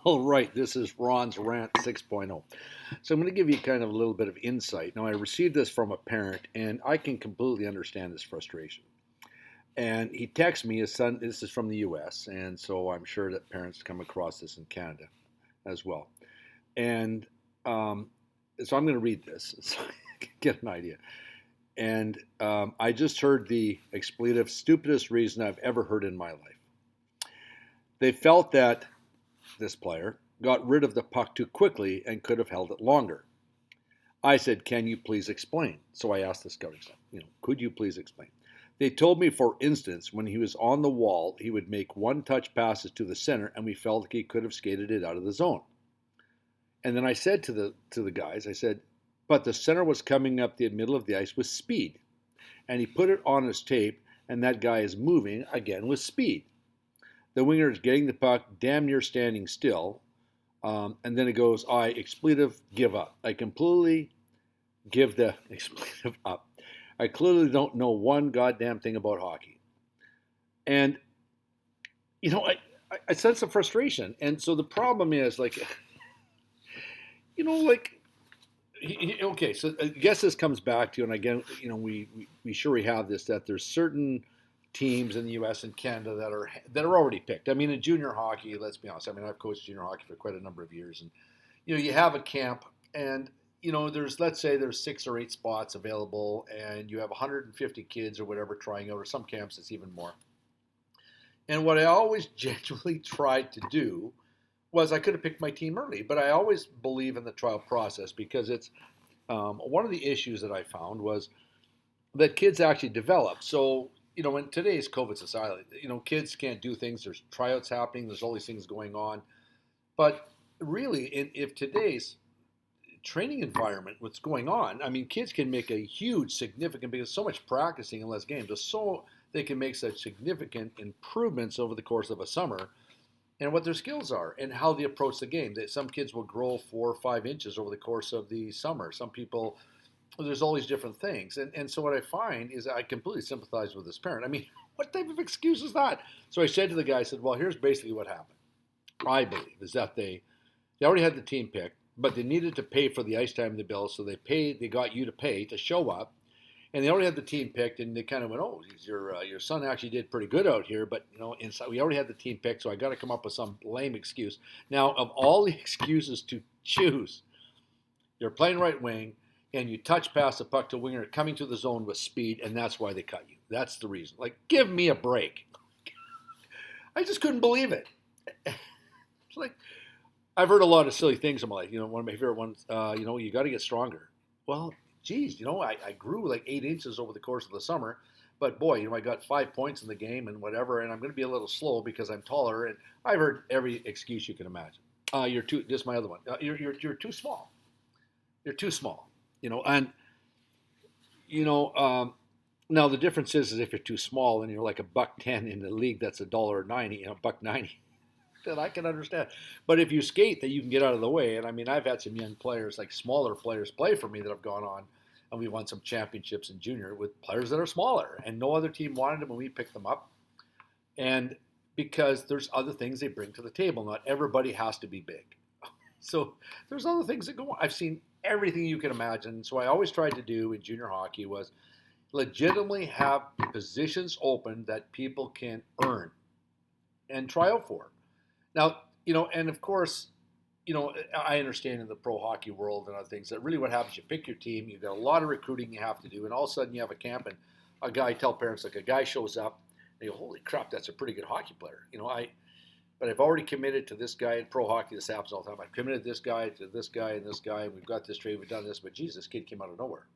All right, this is Ron's Rant 6.0. So I'm going to give you kind of a little bit of insight. Now, I received this from a parent, and I can completely understand this frustration. And he texts me, his son, this is from the US, and so I'm sure that parents come across this in Canada as well. And um, so I'm going to read this so I can get an idea. And I just heard the expletive, stupidest reason I've ever heard in my life. They felt that this player got rid of the puck too quickly and could have held it longer. I said, "Can you please explain?" So I asked the scouting staff, could you please explain? They told me, for instance, when he was on the wall, he would make one touch passes to the center, and we felt like he could have skated it out of the zone. And then I said to the guys, I said, but the center was coming up the middle of the ice with speed, and he put it on his tape, and that guy is moving again with speed. The winger is getting the puck damn near standing still. And then it goes, I expletive, give up. I completely give the expletive up. I clearly don't know one goddamn thing about hockey. And, I sense a frustration. And so the problem is, like, okay, so I guess this comes back to, and again, we sure we have this, that there's certain teams in the U.S. and Canada that are already picked. I mean, in junior hockey, let's be honest. I mean, I've coached junior hockey for quite a number of years, and you have a camp, and there's, let's say there's 6 or 8 spots available, and you have 150 kids or whatever trying out, or some camps it's even more. And what I always genuinely tried to do was, I could have picked my team early, but I always believe in the trial process, because it's one of the issues that I found was that kids actually develop. So, in today's COVID society, kids can't do things. There's tryouts happening. There's all these things going on. But really, if today's training environment, what's going on, I mean, kids can make a huge, significant, because so much practicing in less games, so they can make such significant improvements over the course of a summer, and what their skills are and how they approach the game. Some kids will grow 4 or 5 inches over the course of the summer. Some people, there's all these different things. And so what I find is, I completely sympathize with this parent. I mean, what type of excuse is that? So I said to the guy, I said, well, here's basically what happened. I believe is that they already had the team picked, but they needed to pay for the ice time in the bill. So they got you to pay to show up. And they already had the team picked, and they kind of went, "Oh, your son actually did pretty good out here." But inside we already had the team picked, so I got to come up with some lame excuse. Now, of all the excuses to choose, you're playing right wing, and you touch past the puck to winger coming to the zone with speed, and that's why they cut you. That's the reason. Like, give me a break. I just couldn't believe it. It's like, I've heard a lot of silly things in my life. One of my favorite ones, you got to get stronger. Well, geez, I grew like 8 inches over the course of the summer, but boy, I got 5 points in the game and whatever, and I'm going to be a little slow because I'm taller. And I've heard every excuse you can imagine. You're too. This is my other one. You're too small. You're too small. And you know. Now the difference is if you're too small and you're like $1.10 in the league, that's $1.90, $1.90. That I can understand. But if you skate, that you can get out of the way. And I mean, I've had some young players, like smaller players, play for me that have gone on, and we won some championships in junior with players that are smaller, and no other team wanted them, and we picked them up. And because there's other things they bring to the table, not everybody has to be big. So there's other things that go on. I've seen everything you can imagine. So I always tried to do in junior hockey was legitimately have positions open that people can earn and try out for. Now, and of course, I understand in the pro hockey world and other things that really what happens, you pick your team, you've got a lot of recruiting you have to do, and all of a sudden you have a camp, and I tell parents, like, a guy shows up, and they go, holy crap, that's a pretty good hockey player. But I've already committed to this guy in pro hockey. This happens all the time. I've committed this guy to this guy and this guy, and we've got this trade, we've done this, but geez, this kid came out of nowhere.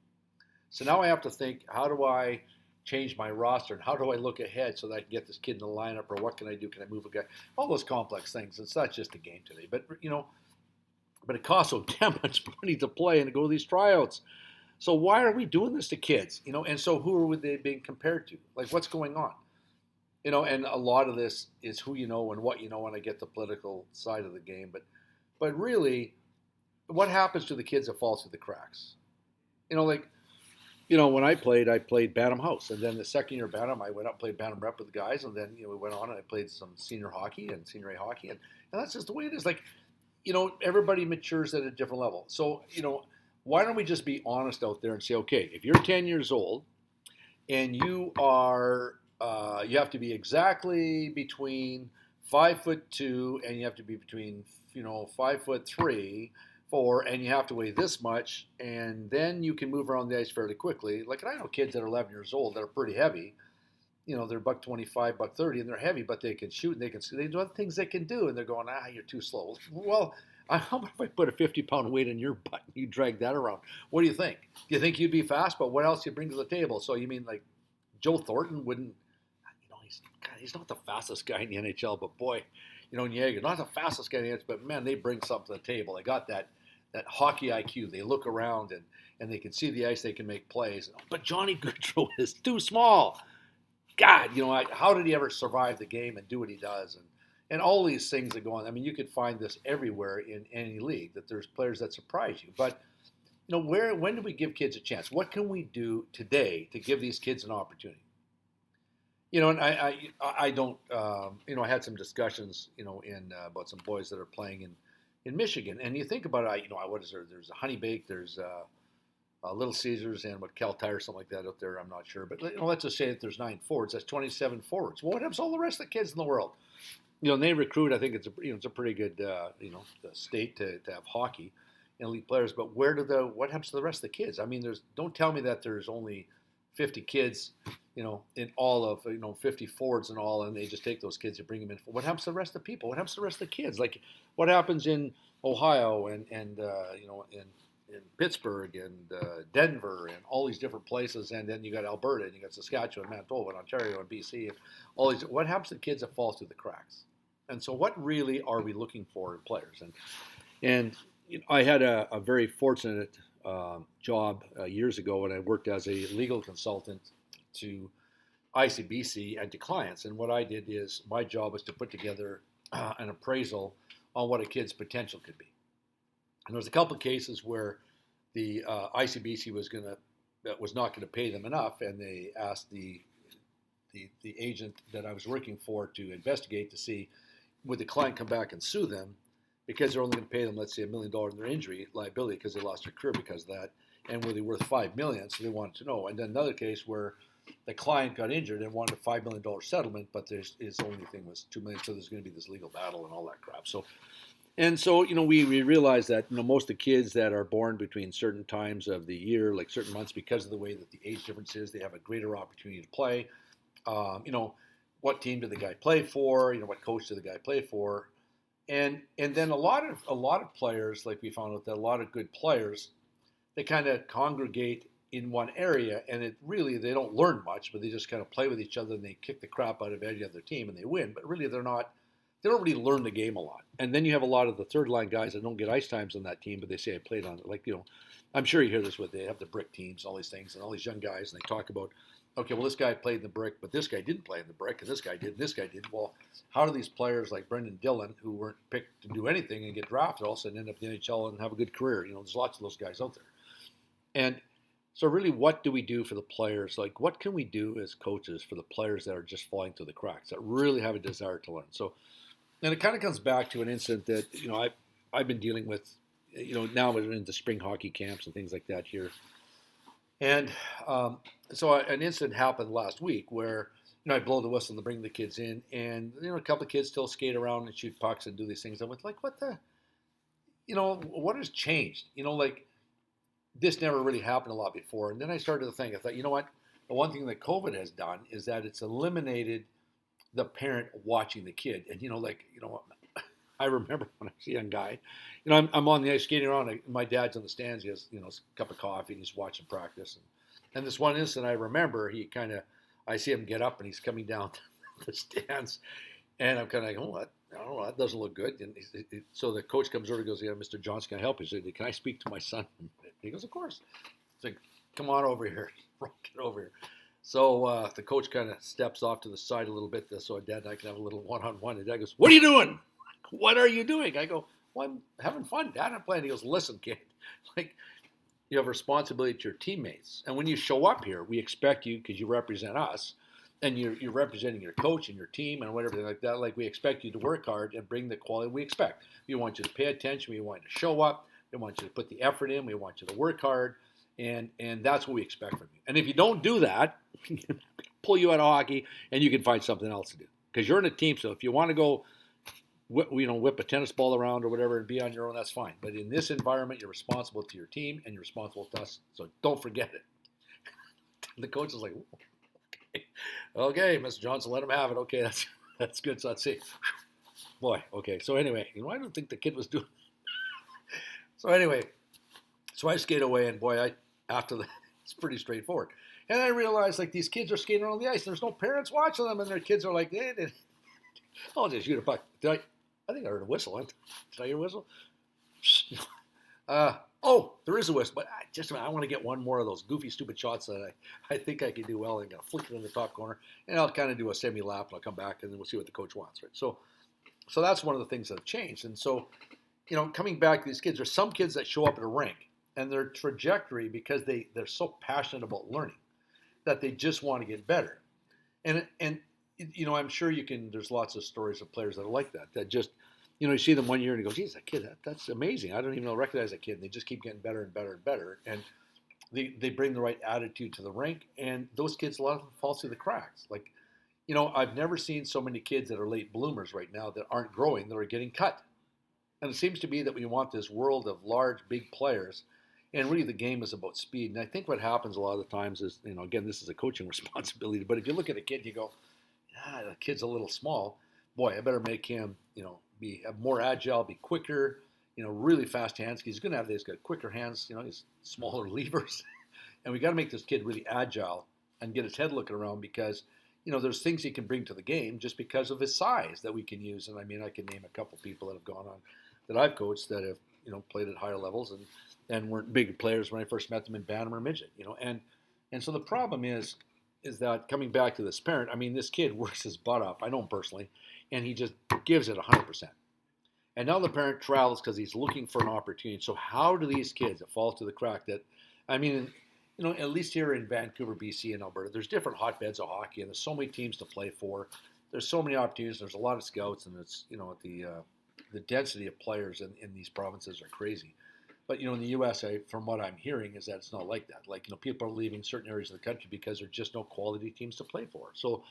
So now I have to think, how do I change my roster, and how do I look ahead so that I can get this kid in the lineup, or what can I do? Can I move a guy? All those complex things. It's not just a game today, but but it costs so damn much money to play and to go to these tryouts. So why are we doing this to kids? And so who are they being compared to? Like, what's going on? And a lot of this is who you know and what you know, and I get the political side of the game, but really, what happens to the kids that fall through the cracks? When I played Bantam House, and then the second year Bantam, I went up and played Bantam Rep with the guys, and then we went on and I played some senior hockey and senior A hockey, and And that's just the way it is. Like, everybody matures at a different level. So, why don't we just be honest out there and say, okay, if you're 10 years old and you have to be exactly between 5'2" and you have to be between 5'3", 4, and you have to weigh this much, and then you can move around the ice fairly quickly. Like, and I know kids that are 11 years old that are pretty heavy. They're $125, $130, and they're heavy, but they can shoot and they do other things they can do, and they're going, you're too slow. Well, how about if I put a 50-pound weight in your butt and you drag that around? What do you think? Do you think you'd be fast? But what else you bring to the table? So you mean like Joe Thornton wouldn't? He's not the fastest guy in the NHL, but boy, Niagara, not the fastest guy in the NHL, but man, they bring something to the table. They got that hockey IQ. They look around and they can see the ice. They can make plays. But Johnny Gaudreau is too small. God, how did he ever survive the game and do what he does? And all these things that go on. I mean, you could find this everywhere in any league, that there's players that surprise you. But, when do we give kids a chance? What can we do today to give these kids an opportunity? And I don't, I had some discussions, about some boys that are playing in Michigan. And you think about it, what is there? There's a Honey Bake, there's Little Caesars and Cal Tire, something like that out there. I'm not sure. But let's just say that there's 9 forwards. That's 27 forwards. Well, what happens to all the rest of the kids in the world? And they recruit. I think it's a pretty good, state to have hockey and elite players. But what happens to the rest of the kids? I mean, don't tell me that there's only 50 kids, in all of, 50 forwards and all, and they just take those kids and bring them in. What happens to the rest of the people? What happens to the rest of the kids? Like, what happens in Ohio and in Pittsburgh and Denver and all these different places, and then you got Alberta and you got Saskatchewan, Manitoba, and Ontario and BC, and all these. What happens to the kids that fall through the cracks? And so, what really are we looking for in players? And I had a very fortunate job years ago when I worked as a legal consultant to ICBC and to clients. And what I did is my job was to put together an appraisal on what a kid's potential could be. And there was a couple of cases where the ICBC was not going to pay them enough, and they asked the agent that I was working for to investigate to see would the client come back and sue them because they're only going to pay them, let's say, $1 million in their injury liability because they lost their career because of that, and were they worth $5 million? So they wanted to know. And then another case where the client got injured and wanted a $5 million settlement, but his only thing was $2 million, so there's going to be this legal battle and all that crap. So we realize that most of the kids that are born between certain times of the year, like certain months, because of the way that the age difference is, they have a greater opportunity to play. What team did the guy play for? What coach did the guy play for? And then a lot of players, like we found out that a lot of good players, they kind of congregate in one area, and they don't learn much, but they just kind of play with each other and they kick the crap out of any other team and they win. But really, they don't really learn the game a lot. And then you have a lot of the third line guys that don't get ice times on that team, but they say I played on it. Like, I'm sure you hear this they have the brick teams, all these things, and all these young guys, and they talk about, okay, well, this guy played in the brick, but this guy didn't play in the brick, and this guy did, and this guy did. Well, how do these players like Brendan Dillon, who weren't picked to do anything and get drafted, all of a sudden end up in the NHL and have a good career? There's lots of those guys out there. And so really, what do we do for the players? Like, what can we do as coaches for the players that are just falling through the cracks, that really have a desire to learn? So, and it kind of comes back to an incident that, I've been dealing with, now we're in the spring hockey camps and things like that here. And so an incident happened last week where, I blow the whistle to bring the kids in, and, a couple of kids still skate around and shoot pucks and do these things. I went like, what has changed? This never really happened a lot before. And then I started to think, I thought, what? The one thing that COVID has done is that it's eliminated the parent watching the kid. And, I remember when I was a young guy, I'm on the ice skating around. My dad's in the stands. He has, a cup of coffee and he's watching practice. And this one instant I remember, I see him get up and he's coming down the stands. And I'm kind of like, what? I don't know, that doesn't look good. And so the coach comes over and goes, yeah, Mr. Johnson, can I help you? He said, can I speak to my son? He goes, of course. He's like, come on over here. Get over here. So the coach kind of steps off to the side a little bit so Dad and I can have a little one-on-one. And Dad goes, what are you doing? What are you doing? I go, well, I'm having fun, Dad. I'm playing. He goes, listen, kid, you have a responsibility to your teammates. And when you show up here, we expect you, because you represent us, and you're representing your coach and your team and whatever like that. Like we expect you to work hard and bring the quality we expect. We want you to pay attention. We want you to show up. We want you to put the effort in. We want you to work hard, and that's what we expect from you. And if you don't do that, pull you out of hockey, and you can find something else to do because you're in a team. So if you want to go, whip a tennis ball around or whatever and be on your own, that's fine. But in this environment, you're responsible to your team and you're responsible to us. So don't forget it. The coach is like, okay, Mr. Johnson, let him have it. Okay, that's good. So let's see. Boy, okay. So anyway, I don't think the kid was doing. So anyway, so I skate away, and boy, after that, it's pretty straightforward. And I realized like these kids are skating around the ice. There's no parents watching them, and their kids are like, I'll just shoot a puck. I think I heard a whistle. Did I hear a whistle? Oh, there is a whistle, but I want to get one more of those goofy, stupid shots that I think I can do well. I'm going to flick it in the top corner, and I'll kind of do a semi-lap, and I'll come back, and then we'll see what the coach wants, right? So that's one of the things that have changed. And so, coming back to these kids, there's some kids that show up at a rink, and their trajectory, because they're so passionate about learning, that they just want to get better. And I'm sure there's lots of stories of players that are like that just, you see them one year and you go, geez, that kid, that's amazing. I don't even recognize that kid. And they just keep getting better and better and better. And they bring the right attitude to the rink. And those kids, a lot of them fall through the cracks. Like, I've never seen so many kids that are late bloomers right now that aren't growing, that are getting cut. And it seems to be that we want this world of large, big players. And really the game is about speed. And I think what happens a lot of the times is, again, this is a coaching responsibility. But if you look at a kid, you go, the kid's a little small. Boy, I better make him, be more agile, be quicker, really fast hands. He's going to have these got quicker hands, he's smaller levers. And we got to make this kid really agile and get his head looking around because, there's things he can bring to the game just because of his size that we can use. And I mean, I can name a couple people that have gone on that I've coached that have, played at higher levels and weren't big players when I first met them in Bantam or midget, and so the problem is that coming back to this parent, I mean, this kid works his butt off. I know him personally, and he just gives it 100%. And now the parent travels because he's looking for an opportunity. So how do these kids that fall through the crack that, I mean, at least here in Vancouver, BC, and Alberta, there's different hotbeds of hockey, and there's so many teams to play for. There's so many opportunities. There's a lot of scouts, and it's, the density of players in these provinces are crazy. But, in the U.S., from what I'm hearing, is that it's not like that. Like, people are leaving certain areas of the country because there's just no quality teams to play for. So,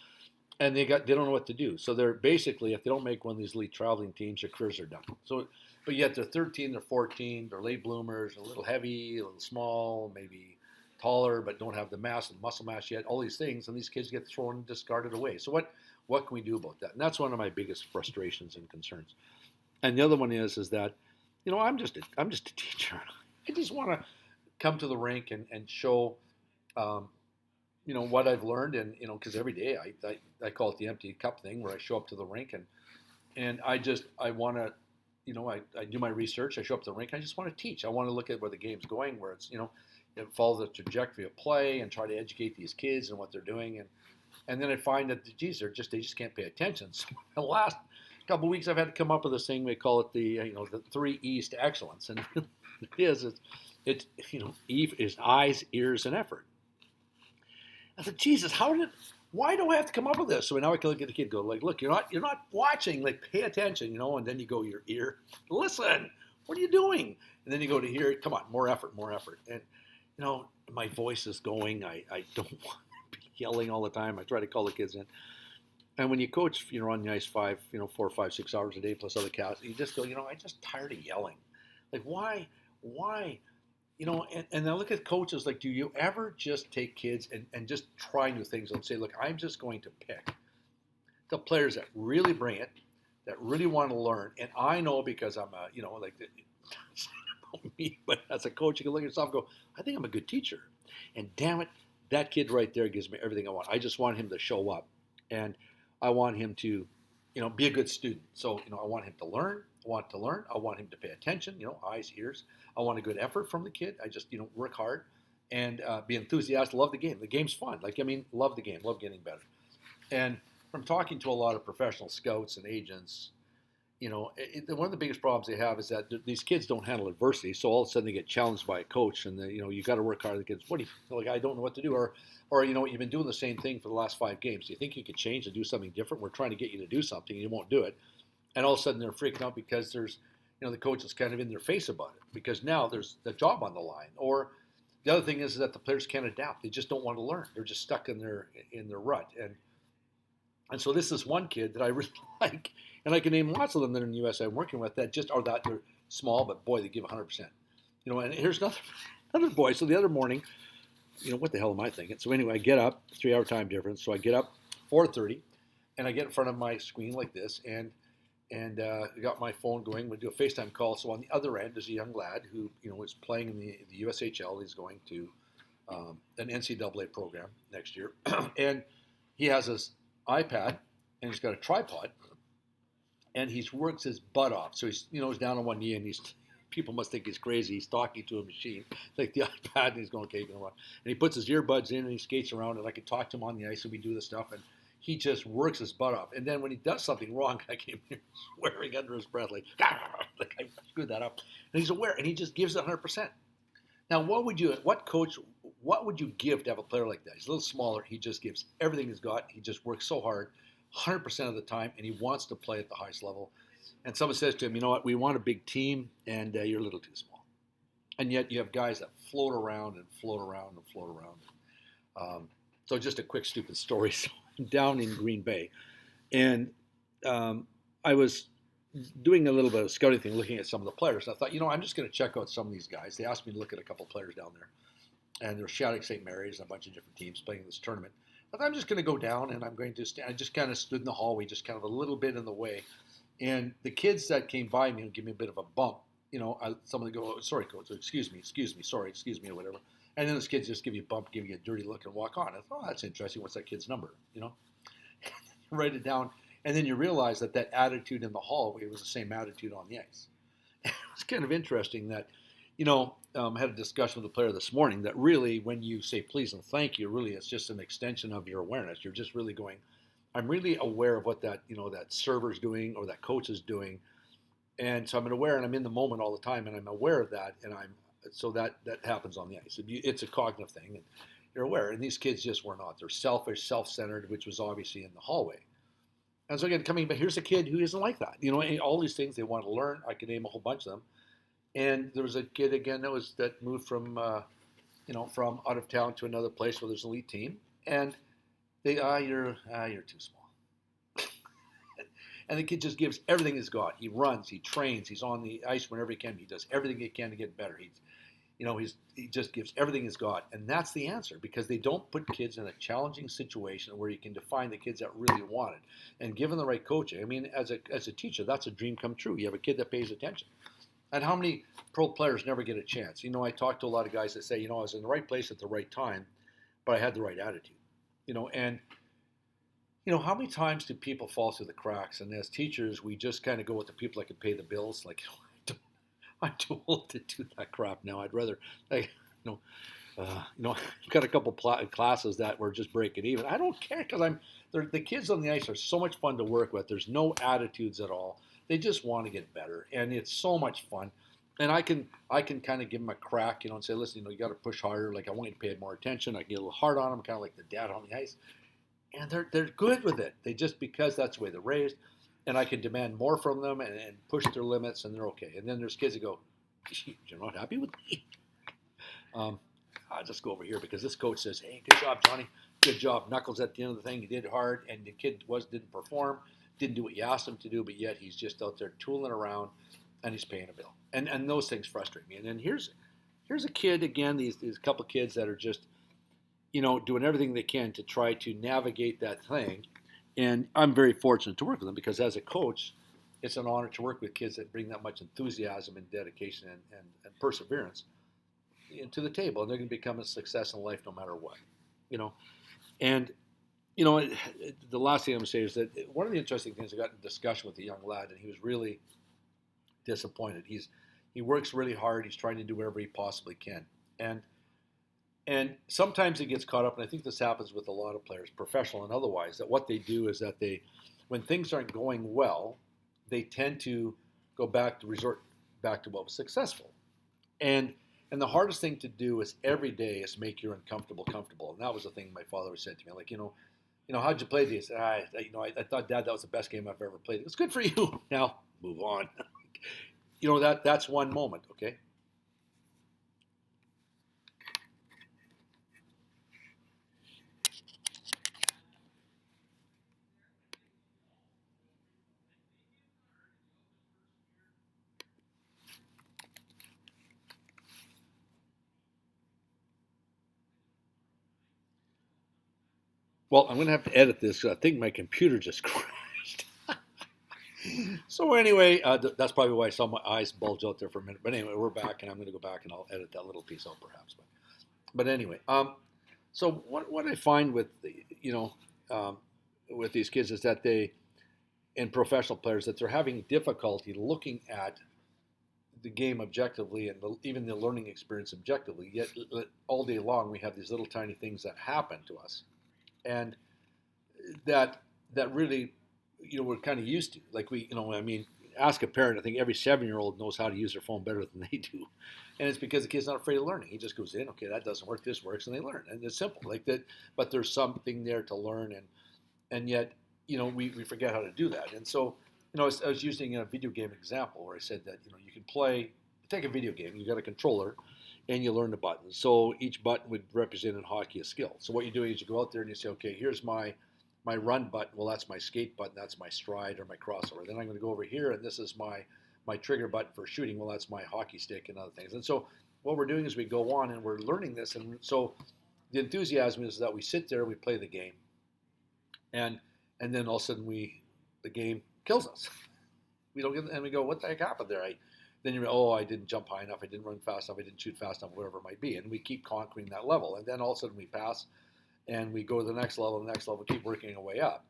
and they don't know what to do. So they're basically, if they don't make one of these elite traveling teams, their careers are done. So, but yet they're 13, they're 14, they're late bloomers, a little heavy, a little small, maybe taller, but don't have the mass and muscle mass yet. All these things, and these kids get thrown and discarded away. So what can we do about that? And that's one of my biggest frustrations and concerns. And the other one is that, I'm just a teacher. I just want to come to the rink and show, what I've learned, and because every day I call it the empty cup thing, where I show up to the rink and I want to, I do my research. I show up to the rink. I just want to teach. I want to look at where the game's going, where it's follow the trajectory of play and try to educate these kids and what they're doing, and then I find that they just can't pay attention. So the last couple of weeks I've had to come up with this thing. We call it the 3 E's to excellence, and it's E is eyes, ears, and effort. I said, Jesus, why do I have to come up with this? So now I can look at the kid and go, like, look, you're not watching, like, pay attention, and then you go your ear, listen, what are you doing? And then you go to here, come on, more effort. And, my voice is going. I don't want to be yelling all the time. I try to call the kids in. And when you coach, on the ice 4 or 5, 6 hours a day plus other cats, you just go, I'm just tired of yelling. Like, why? And I look at coaches, like, do you ever just take kids and just try new things and say, look, I'm just going to pick the players that really bring it, that really want to learn. And I know because I'm me, but as a coach, you can look at yourself and go, I think I'm a good teacher. And damn it, that kid right there gives me everything I want. I just want him to show up. And I want him to, be a good student. So, I want him to learn. I want him to pay attention, eyes, ears. I want a good effort from the kid. I just, work hard and be enthusiastic, love the game. The game's fun. Love the game, love getting better. And from talking to a lot of professional scouts and agents, one of the biggest problems they have is that these kids don't handle adversity. So all of a sudden they get challenged by a coach, and you got to work hard. The kids, what do you like? I don't know what to do, or you've been doing the same thing for the last 5 games. Do you think you could change and do something different? We're trying to get you to do something, and you won't do it. And all of a sudden they're freaking out because there's, the coach is kind of in their face about it because now there's the job on the line. Or the other thing is that the players can't adapt. They just don't want to learn. They're just stuck in their rut. And so this is one kid that I really like, and I can name lots of them that in the U.S. I'm working with that just are that they're small, but boy, they give 100%. And here's another boy. So the other morning, what the hell am I thinking? So anyway, I get up, 3-hour time difference. So I get up 4:30, and I get in front of my screen like this, and I got my phone going. We do a FaceTime call. So on the other end is a young lad who is playing in the USHL. He's going to an NCAA program next year, and he has his iPad and he's got a tripod, and he works his butt off. So he's down on one knee, and people must think he's crazy. He's talking to a machine like the iPad, and he's going, okay, and he puts his earbuds in and he skates around, and I can talk to him on the ice, and we do this stuff, and he just works his butt off. And then when he does something wrong, I came here swearing under his breath, like I screwed that up. And he's aware, and he just gives it 100%. Now, what would you give to have a player like that? He's a little smaller. He just gives everything he's got. He just works so hard, 100% of the time, and he wants to play at the highest level. And someone says to him, you know what, we want a big team, and you're a little too small. And yet you have guys that float around and float around and float around. So just a quick, stupid story. So I'm down in Green Bay, and I was doing a little bit of scouting thing, looking at some of the players. And I thought, I'm just going to check out some of these guys. They asked me to look at a couple players down there. And there's Shattuck St. Mary's and a bunch of different teams playing in this tournament. But I'm just going to go down, and I'm going to stand. I just kind of stood in the hallway, just kind of a little bit in the way. And the kids that came by me and give me a bit of a bump, some of them go, oh, sorry, coach, excuse me, sorry, excuse me, or whatever. And then those kids just give you a bump, give you a dirty look, and walk on. I thought, oh, that's interesting. What's that kid's number? Write it down. And then you realize that attitude in the hallway was the same attitude on the ice. It's kind of interesting that, had a discussion with a player this morning that really, when you say please and thank you, really it's just an extension of your awareness. You're just really going, I'm really aware of what that server's doing or that coach is doing. And so I'm aware, and I'm in the moment all the time, and I'm aware of that, and so that happens on the ice. It's a cognitive thing, and you're aware. And these kids just were not. They're selfish, self-centered, which was obviously in the hallway. And so again, but here's a kid who isn't like that. All these things they want to learn. I could name a whole bunch of them. And there was a kid again that moved from from out of town to another place where there's an elite team, and you're too small. And the kid just gives everything he's got. He runs, he trains, he's on the ice whenever he can. He does everything he can to get better. He just gives everything he's got, and that's the answer, because they don't put kids in a challenging situation where you can define the kids that really want it. And given the right coaching, I mean, as a teacher, that's a dream come true. You have a kid that pays attention. And how many pro players never get a chance? I talk to a lot of guys that say, I was in the right place at the right time, but I had the right attitude. How many times do people fall through the cracks? And as teachers, we just kind of go with the people that can pay the bills. Like, I'm too old to do that crap now. I'd rather, I've got a couple classes that were just breaking even. I don't care, because the kids on the ice are so much fun to work with. There's no attitudes at all. They just want to get better, and it's so much fun. And I can kind of give them a crack, and say, listen, you got to push harder. Like, I want you to pay more attention. I get a little hard on them, kind of like the dad on the ice. And they're good with it. They just, because that's the way they're raised, and I can demand more from them and push their limits, and they're okay. And then there's kids that go, you're not happy with me? I'll just go over here because this coach says, hey, good job, Johnny. Good job. Knuckles at the end of the thing. He did hard, and the kid didn't perform, didn't do what you asked him to do, but yet he's just out there tooling around, and he's paying a bill. And those things frustrate me. And then here's a kid, again, these couple kids that are just, doing everything they can to try to navigate that thing. And I'm very fortunate to work with them, because as a coach, it's an honor to work with kids that bring that much enthusiasm and dedication and perseverance to the table. And they're going to become a success in life no matter what. And, the last thing I'm going to say is that one of the interesting things, I got in a discussion with a young lad, and he was really disappointed. He works really hard. He's trying to do whatever he possibly can. And sometimes he gets caught up, and I think this happens with a lot of players, professional and otherwise, that what they do is that when things aren't going well, they tend to go back to resort back to what was successful. And and the hardest thing to do is every day is make your uncomfortable comfortable. And that was the thing my father said to me, like, how'd you play these? I thought, Dad, that was the best game I've ever played. It's good for you. Now move on. That's one moment. Okay. Well, I'm going to have to edit this because I think my computer just crashed. So anyway, that's probably why I saw my eyes bulge out there for a minute. But anyway, we're back, and I'm going to go back and I'll edit that little piece out perhaps. But anyway, so what I find with um, with these kids is that they and professional players that they're having difficulty looking at the game objectively and even the learning experience objectively. Yet all day long we have these little tiny things that happen to us, and that really we're kind of used to. Like I mean, ask a parent. I think every 7-year-old knows how to use their phone better than they do, and it's because the kid's not afraid of learning. He just goes in, okay, that doesn't work, this works, and they learn, and it's simple like that. But there's something there to learn, and yet we forget how to do that. And so I was using a video game example where I said that you can take a video game, you got a controller, and you learn the buttons. So each button would represent in hockey a skill. So what you do is you go out there and you say, okay, here's my run button. Well, that's my skate button. That's my stride or my crossover. Then I'm going to go over here, and this is my trigger button for shooting. Well, that's my hockey stick and other things. And so what we're doing is we go on and we're learning this. And so the enthusiasm is that we sit there, we play the game, and then all of a sudden the game kills us. We don't get, and we go, what the heck happened there? Then I didn't jump high enough, I didn't run fast enough, I didn't shoot fast enough, whatever it might be. And we keep conquering that level. And then all of a sudden we pass and we go to the next level, keep working our way up.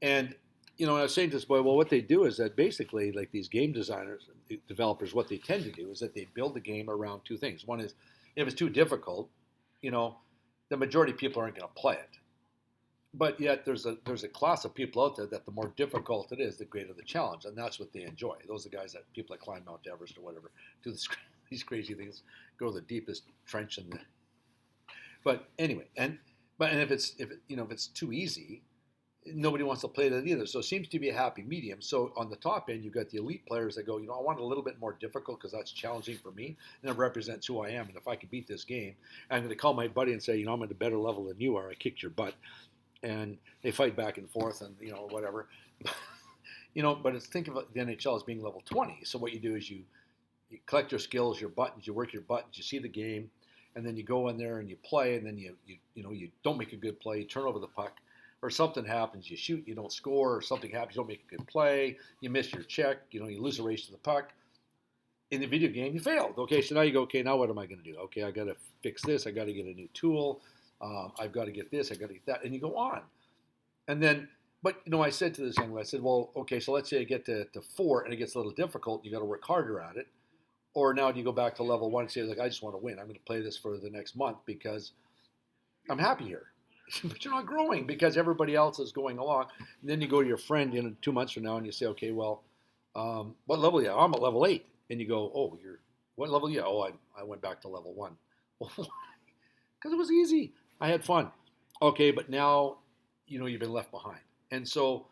And I was saying to this boy, well, what they do is that basically, like these game designers, developers, what they tend to do is that they build the game around two things. One is, if it's too difficult, the majority of people aren't going to play it. But yet there's a class of people out there that the more difficult it is, the greater the challenge, and that's what they enjoy. Those are the guys people that climb Mount Everest or whatever, do these crazy things, go to the deepest trench in the. But anyway, and if it's too easy, nobody wants to play that either. So it seems to be a happy medium. So on the top end, you've got the elite players that go, I want it a little bit more difficult because that's challenging for me, and it represents who I am. And if I can beat this game, I'm going to call my buddy and say, I'm at a better level than you are. I kicked your butt. And they fight back and forth and whatever. But think of the NHL as being level 20. So what you do is you collect your skills, your buttons, you work your buttons, you see the game, and then you go in there and you play, and then you don't make a good play, you turn over the puck, or something happens, you shoot, you don't score, or something happens, you don't make a good play, you miss your check, you lose a race to the puck. In the video game, you failed. Okay, so now you go, okay, now what am I going to do? Okay, I got to fix this, I got to get a new tool. I've got to get this, I've got to get that, and you go on. And then, but I said to this young man, I said, well, okay, so let's say I get to 4 and it gets a little difficult, you got to work harder at it. Or now do you go back to level 1 and say, like, I just want to win. I'm going to play this for the next month because I'm happy here. But you're not growing because everybody else is going along. And then you go to your friend 2 months from now and you say, okay, well, what level are you? I'm at level 8. And you go, oh, what level are you? Oh, I went back to level 1. Because it was easy. I had fun. Okay, but now, you've been left behind. And so,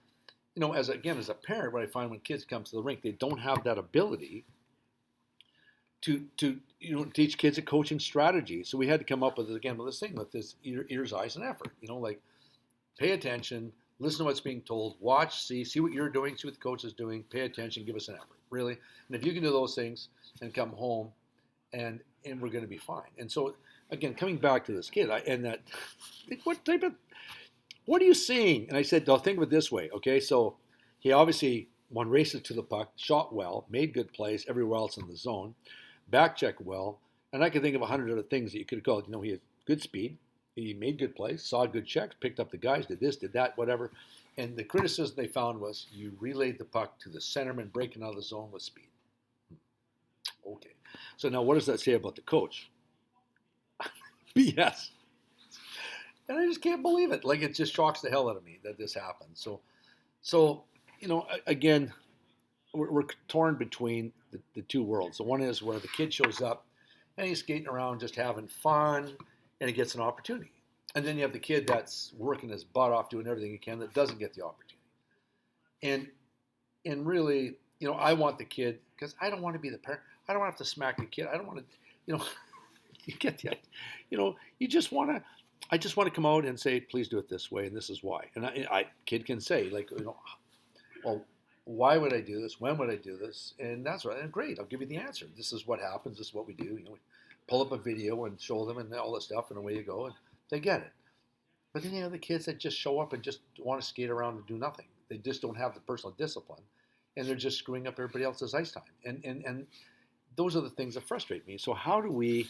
as a parent, what I find when kids come to the rink, they don't have that ability to teach kids a coaching strategy. So we had to come up with this thing with this ears, eyes, and effort. Like pay attention, listen to what's being told, watch, see what you're doing, see what the coach is doing, pay attention, give us an effort, really. And if you can do those things and come home, and we're going to be fine. And so, again, coming back to this kid, what are you seeing? And I said, no, think of it this way, okay? So he obviously won races to the puck, shot well, made good plays everywhere else in the zone, back checked well, and I could think of 100 other things that you could have called. He had good speed, he made good plays, saw good checks, picked up the guys, did this, did that, whatever. And the criticism they found was you relayed the puck to the centerman breaking out of the zone with speed. Okay. So now what does that say about the coach? BS. And I just can't believe it. It just shocks the hell out of me that this happened. So again, we're torn between the two worlds. The one is where the kid shows up and he's skating around just having fun and he gets an opportunity. And then you have the kid that's working his butt off doing everything he can that doesn't get the opportunity. And really, I want the kid because I don't want to be the parent. I don't want to have to smack the kid. I don't want to, you get that. You just want to. I just want to come out and say, please do it this way, and this is why. And kid can say like, well, why would I do this? When would I do this? And that's right. And great, I'll give you the answer. This is what happens. This is what we do. We pull up a video and show them and all this stuff, and away you go, and they get it. But then you have the kids that just show up and just want to skate around and do nothing. They just don't have the personal discipline, and they're just screwing up everybody else's ice time. And those are the things that frustrate me. So how do we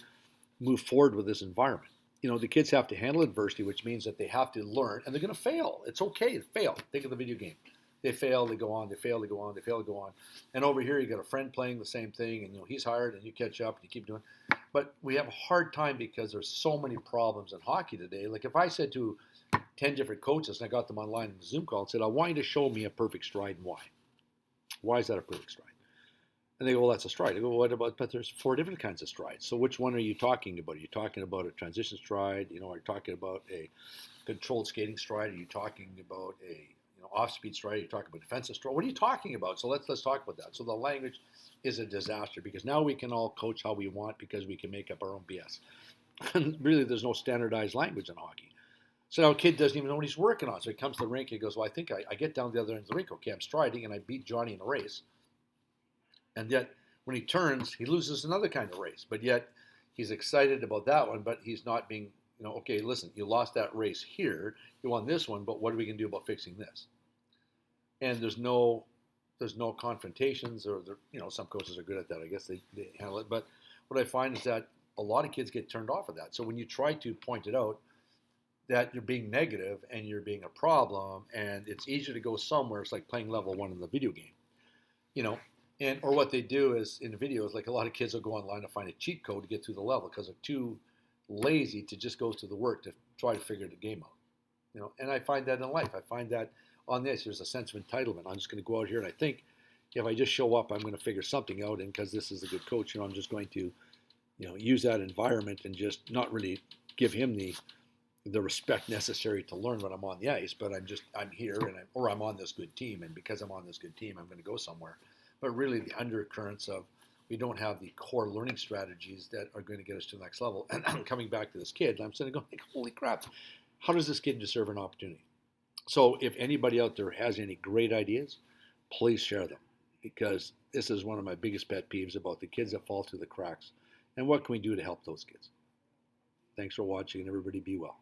move forward with this environment? The kids have to handle adversity, which means that they have to learn, and they're going to fail. It's okay to fail. Think of the video game. They fail, they go on, they fail, they go on, they fail, they go on. And over here, you got a friend playing the same thing, and he's hired, and you catch up, and you keep doing. But we have a hard time because there's so many problems in hockey today. Like if I said to 10 different coaches, and I got them online in a Zoom call, and said, I want you to show me a perfect stride and why. Why is that a perfect stride? And they go, well, that's a stride. I go, well, what about, but there's 4 different kinds of strides. So which one are you talking about? Are you talking about a transition stride? Are you talking about a controlled skating stride? Are you talking about a off-speed stride? Are you talking about defensive stride? What are you talking about? So let's talk about that. So the language is a disaster because now we can all coach how we want because we can make up our own BS. And really, there's no standardized language in hockey. So now a kid doesn't even know what he's working on. So he comes to the rink, he goes, well, I think I get down the other end of the rink. Okay, I'm striding, and I beat Johnny in a race. And yet, when he turns, he loses another kind of race. But yet, he's excited about that one, but he's not being, okay, listen, you lost that race here. You won this one, but what are we going to do about fixing this? And there's no confrontations, or some coaches are good at that. I guess they handle it. But what I find is that a lot of kids get turned off of that. So when you try to point it out that you're being negative and you're being a problem, and it's easier to go somewhere, it's like playing level 1 in the video game, And or what they do is in the videos, like a lot of kids will go online to find a cheat code to get through the level because they're too lazy to just go through the work to try to figure the game out. And I find that in life. I find that on this, there's a sense of entitlement. I'm just going to go out here and I think if I just show up, I'm going to figure something out. And because this is a good coach, I'm just going to, use that environment and just not really give him the respect necessary to learn when I'm on the ice. But I'm here and I'm on this good team, and because I'm on this good team, I'm going to go somewhere. But really the undercurrents of we don't have the core learning strategies that are going to get us to the next level. And I'm coming back to this kid, and I'm sitting going, holy crap, how does this kid deserve an opportunity? So if anybody out there has any great ideas, please share them, because this is one of my biggest pet peeves about the kids that fall through the cracks. And what can we do to help those kids? Thanks for watching, and everybody be well.